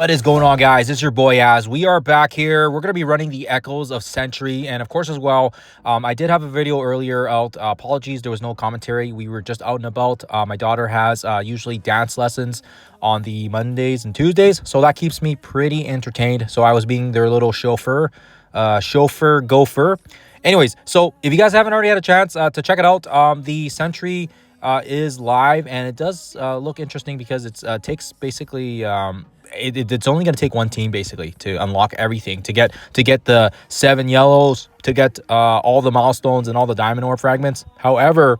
What is going on, guys? It's your boy Az. We are back here. We're going to be running the Echoes of Sentry, and of course as well, I did have a video earlier out. Apologies, there was no commentary. We were just out and about. My daughter has usually dance lessons on the Mondays and Tuesdays, so that keeps me pretty entertained. So I was being their little chauffeur, Gopher. Anyways, so if you guys haven't already had a chance to check it out, the Sentry is live, and it does look interesting because it takes basically it's only going to take one team basically to unlock everything, to get the 7 yellows, to get all the milestones and all the diamond ore fragments. However,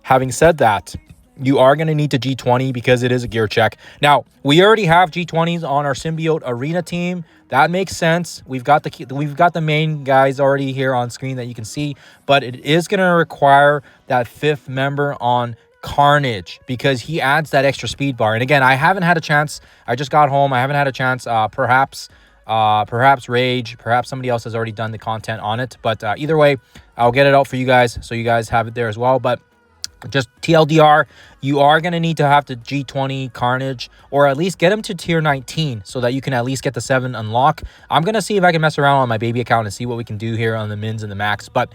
having said that, you are going to need to G20 because it is a gear check. Now, we already have G20s on our symbiote arena team. That makes sense. We've got the main guys already here on screen that you can see, but it is going to require that 5th member on Carnage because he adds that extra speed bar. And again, I haven't had a chance. I just got home. I haven't had a chance. Perhaps Rage, perhaps somebody else has already done the content on it. But either way, I'll get it out for you guys so you guys have it there as well. But just TLDR, you are going to need to have the G20 Carnage, or at least get him to tier 19 so that you can at least get the 7 unlock. I'm going to see if I can mess around on my baby account and see what we can do here on the mins and the max. But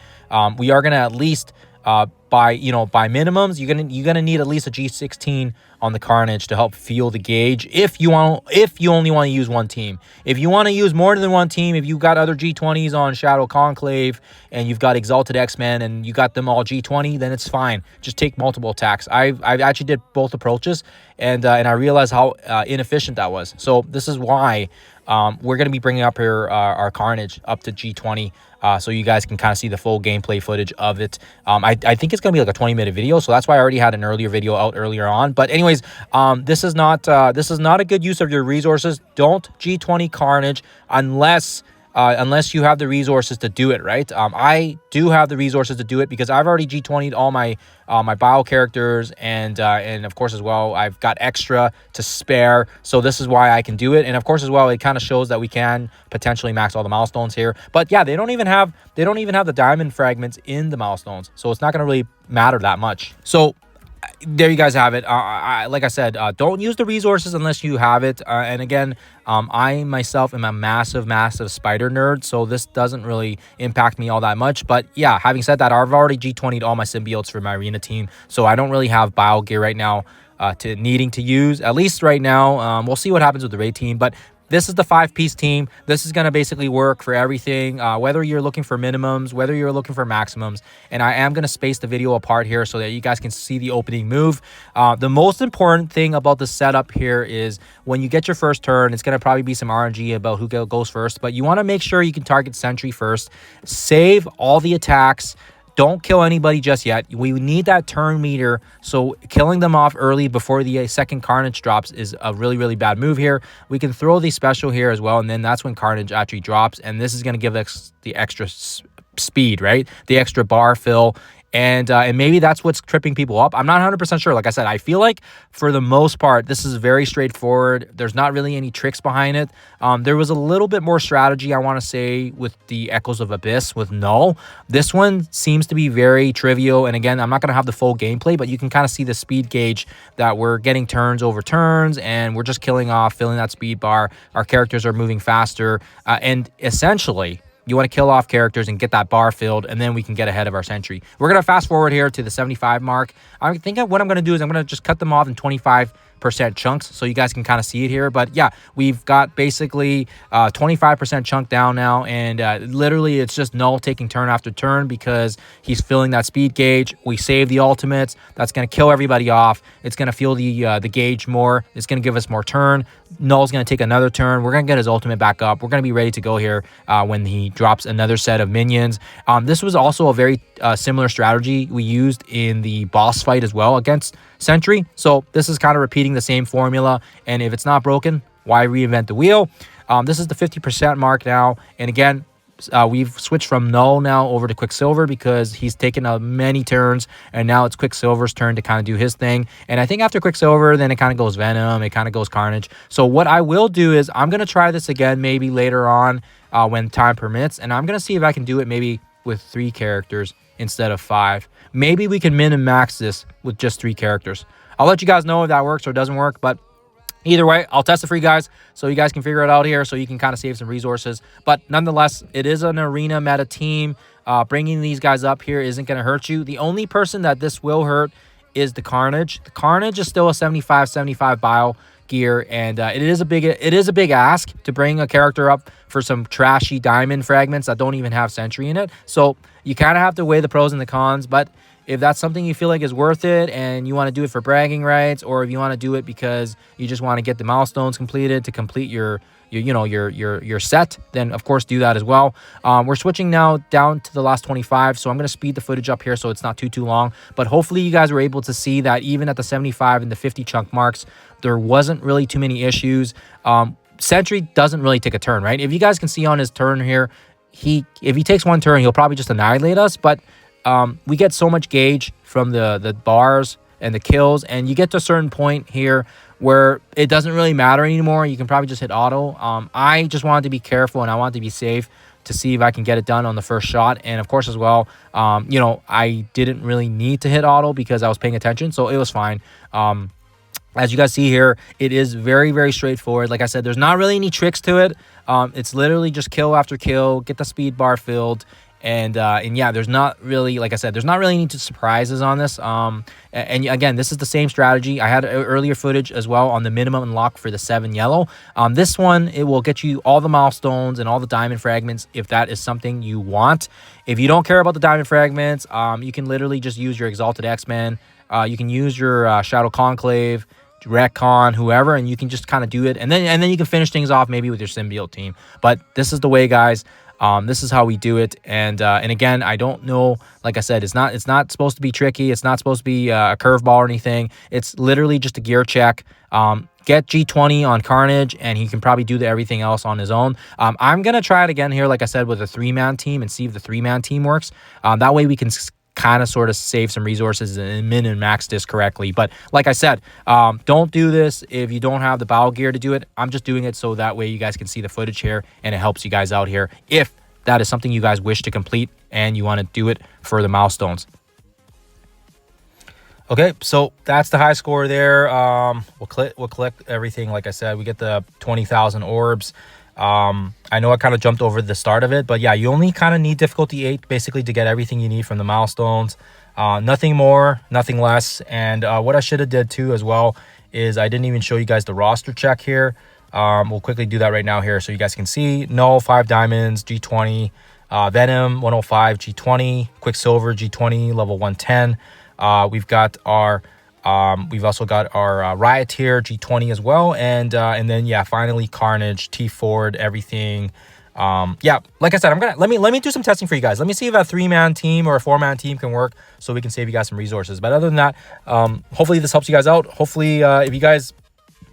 we are going to at least by minimums, you're gonna need at least a G16 on the Carnage to help fuel the gauge if you only want to use one team. If you want to use more than one team, if you've got other G20s on Shadow Conclave and you've got Exalted X-Men and you got them all G20, then it's fine. Just take multiple attacks. I've actually did both approaches, and I realized how inefficient that was. So this is why we're going to be bringing up here our Carnage up to G20 so you guys can kind of see the full gameplay footage of it. I think it's going to be like a 20-minute video, so that's why I already had an earlier video out earlier on. But anyways, this is not a good use of your resources. Don't G20 Carnage unless you have the resources to do it, right? I do have the resources to do it because I've already G20'd all my bio characters, and of course as well, I've got extra to spare. So this is why I can do it. And of course as well, it kind of shows that we can potentially max all the milestones here. But yeah, they don't even have the diamond fragments in the milestones. So it's not going to really matter that much. So there you guys have it. Like I said, don't use the resources unless you have it. And again, I myself am a massive spider nerd, so this doesn't really impact me all that much. But yeah, having said that, I've already G20'd all my symbiotes for my arena team, so I don't really have bio gear right now to needing to use, at least right now. We'll see what happens with the raid team, but this is the 5-piece team. This is going to basically work for everything, whether you're looking for minimums, whether you're looking for maximums. And I am going to space the video apart here so that you guys can see the opening move. The most important thing about the setup here is when you get your first turn, it's going to probably be some RNG about who goes first. But you want to make sure you can target Sentry first. Save all the attacks. Don't kill anybody just yet. We need that turn meter, so killing them off early before the second Carnage drops is a really bad move here. We can throw the special here as well, and then that's when Carnage actually drops, and this is going to give us the extra speed, right? The extra bar fill. And maybe that's what's tripping people up. I'm not 100% sure. Like I said, I feel like for the most part, this is very straightforward. There's not really any tricks behind it. There was a little bit more strategy, I want to say, with the Echoes of Abyss with Null. This one seems to be very trivial. And again, I'm not going to have the full gameplay, but you can kind of see the speed gauge that we're getting turns over turns, and we're just killing off, filling that speed bar. Our characters are moving faster. And essentially, you want to kill off characters and get that bar filled, and then we can get ahead of our Sentry. We're going to fast forward here to the 75 mark. I think what I'm going to do is I'm going to just cut them off in 25% chunks so you guys can kind of see it here. But yeah, we've got basically 25% chunk down now, and literally it's just Null taking turn after turn because he's filling that speed gauge. We save the ultimates. That's going to kill everybody off. It's going to fuel the gauge more. It's going to give us more turn. Null's going to take another turn. We're going to get his ultimate back up. We're going to be ready to go here when he drops another set of minions. This was also a very similar strategy we used in the boss fight as well against Sentry. So this is kind of repeating the same formula. And if it's not broken, why reinvent the wheel? This is the 50% mark now. And again, we've switched from Null now over to Quicksilver because he's taken many turns, and now it's Quicksilver's turn to kind of do his thing. And I think after Quicksilver, then it kind of goes Venom, it kind of goes Carnage. So what I will do is I'm going to try this again maybe later on when time permits, and I'm going to see if I can do it maybe with 3 characters instead of 5. Maybe we can min and max this with just 3 characters. I'll let you guys know if that works or doesn't work, but Either way, I'll test it for you guys so you guys can figure it out here so you can kind of save some resources. But nonetheless, it is an arena meta team. Bringing these guys up here isn't going to hurt you. The only person that this will hurt is the Carnage. The Carnage is still a 75 bio gear, and it is a big ask to bring a character up for some trashy diamond fragments that don't even have Sentry in it. So you kind of have to weigh the pros and the cons, but if that's something you feel like is worth it and you want to do it for bragging rights, or if you want to do it because you just want to get the milestones completed to complete your set, then of course do that as well. We're switching now down to the last 25, so I'm going to speed the footage up here so it's not too long, but hopefully you guys were able to see that even at the 75 and the 50 chunk marks, there wasn't really too many issues. Sentry doesn't really take a turn, right? If you guys can see on his turn here, if he takes one turn, he'll probably just annihilate us, but we get so much gauge from the bars and the kills, and you get to a certain point here where it doesn't really matter anymore. You can probably just hit auto. I just wanted to be careful and I wanted to be safe to see if I can get it done on the first shot. And of course as well, you know, I didn't really need to hit auto because I was paying attention, so it was fine. As you guys see here, it is very, very straightforward. Like I said, there's not really any tricks to it. It's literally just kill after kill, get the speed bar filled. And yeah, there's not really, like I said, there's not really any surprises on this. And again, this is the same strategy. I had earlier footage as well on the minimum unlock for the 7 yellow. This one, it will get you all the milestones and all the diamond fragments if that is something you want. If you don't care about the diamond fragments, you can literally just use your Exalted X-Men. You can use your Shadow Conclave, Retcon, whoever, and you can just kind of do it. And then you can finish things off maybe with your symbiote team. But this is the way, guys. This is how we do it, and again, I don't know. Like I said, it's not supposed to be tricky. It's not supposed to be a curveball or anything. It's literally just a gear check. Get G20 on Carnage, and he can probably do everything else on his own. I'm gonna try it again here, like I said, with a 3-man team and see if the 3-man team works. That way we can kind of sort of save some resources and min and max this correctly. But like I said, don't do this if you don't have the bow gear to do it. I'm just doing it so that way you guys can see the footage here and it helps you guys out here if that is something you guys wish to complete and you want to do it for the milestones. Okay, so that's the high score there. We'll collect everything. Like I said, we get the 20,000 orbs. I know I kind of jumped over the start of it, but yeah, you only kind of need difficulty 8 basically to get everything you need from the milestones. Nothing more, nothing less. And what I should have did too as well is I didn't even show you guys the roster check here. We'll quickly do that right now here so you guys can see. Null 5 diamonds, G20, Venom 105, G20, Quicksilver G20, level 110. We've got our we've also got our Riot here, G20 as well, and then yeah, finally Carnage, T Ford, everything. Yeah, like I said, let me do some testing for you guys. Let me see if a 3-man team or a 4-man team can work so we can save you guys some resources. But other than that, hopefully this helps you guys out. Hopefully if you guys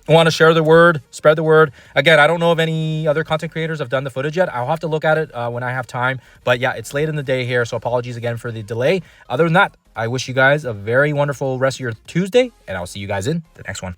want to share the word, spread the word. Again, I don't know if any other content creators have done the footage yet. I'll have to look at it when I have time. But yeah, it's late in the day here, so apologies again for the delay. Other than that, I wish you guys a very wonderful rest of your Tuesday, and I'll see you guys in the next one.